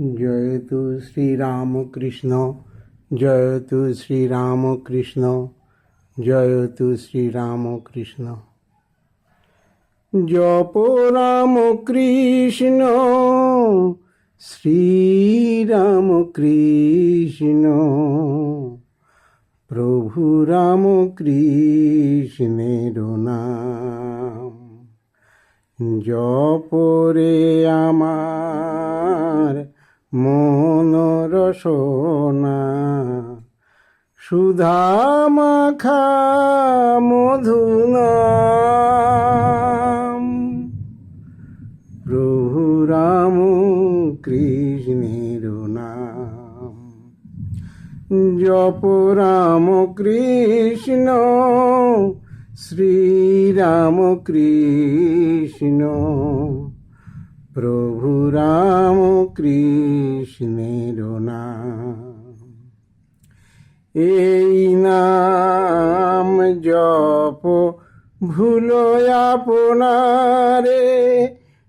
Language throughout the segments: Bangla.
জয় তু শ্রীরামকৃষ্ণ, জয় তু শ্রীরামকৃষ্ণ, জয় তু শ্রীরামকৃষ্ণ। জপ রাম কৃষ্ণ, শ্রীরাম কৃষ্ণ, প্রভু রাম কৃষ্ণের নাম। জপ রে আমার মন রসনা, সুধা মাখা মধু নাম। প্রভু রাম কৃষ্ণের নাম। জপ রাম কৃষ্ণ, শ্রীরাম কৃষ্ণ, প্রভু রাম কৃষ্ণের নাম। এই নাম জপ ভুলো আপনারে,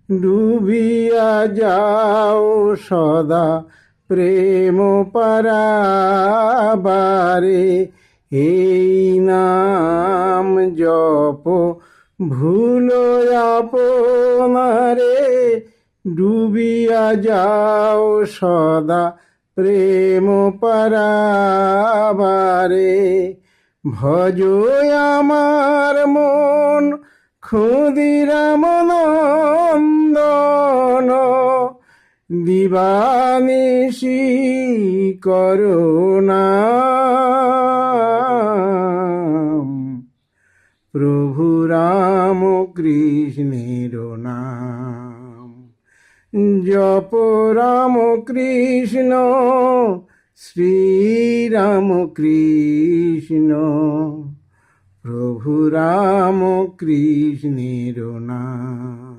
ডুবিয়া যাও সদা প্রেম পারাবারে। এই নাম জপ ভুলো আপনারে, ডুবিয়া যাও সদা প্রেম পারাবারে। ভজ আমার মন ক্ষুদিরাম নন্দন, দিবানিশি করুণা। প্রভু রাম কৃষ্ণের নাম। জপ রাম কৃষ্ণ, শ্রীরাম কৃষ্ণ, প্রভু রাম কৃষ্ণের নাম।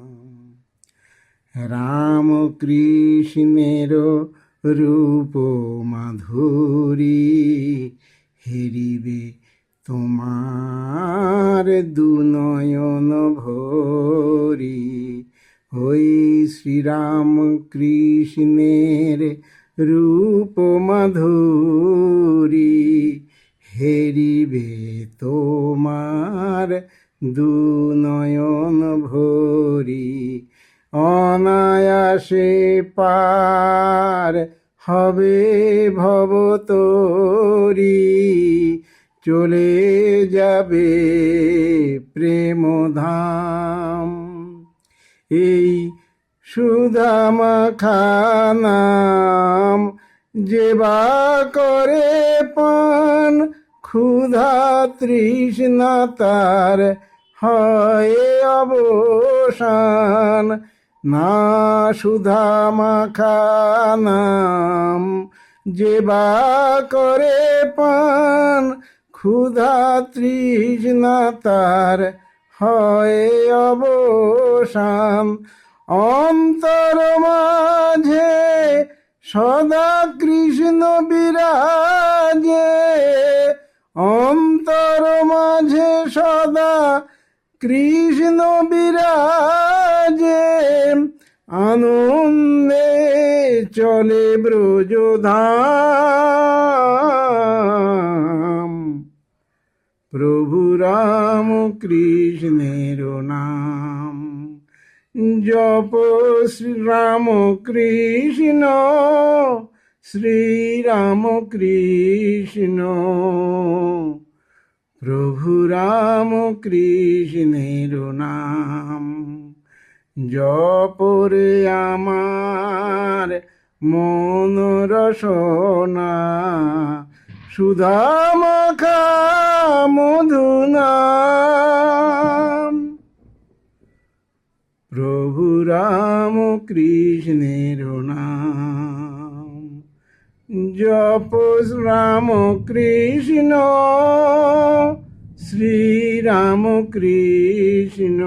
রাম কৃষ্ণের রূপ মাধুরী, হেরিবে তোমার দুনয়ন ভরি। ওই শ্রীরাম কৃষ্ণের রূপ মাধুরী, হেরিবে তোমার দুনয়ন ভরি। অনায়াসে পার হবে ভবতরী, চলে যাবে প্রেমধাম। এই সুধা মাখা নাম যেবা করে পান, ক্ষুধা তৃষ্ণা তার হয় অবসান। না সুধা মাখা নাম যেবা করে পান, ক্ষুধা তৃষ্ণা তার হয় অবসান। অন্তর মাঝে সদা কৃষ্ণ বিরাজে, অন্তর মাঝে সদা কৃষ্ণ বিরাজে। আনন্দে চলে ব্রজধাম। প্রভু রাম কৃষ্ণের নাম। জপ শ্রীরাম কৃষ্ণ, শ্রীরাম কৃষ্ণ, প্রভু রাম কৃষ্ণের নাম। জপ রে আমার মন রসনা, সুধা মাখা মধু নাম। প্রভু রাম কৃষ্ণের নাম। জপ রাম কৃষ্ণ, শ্রীরাম কৃষ্ণ,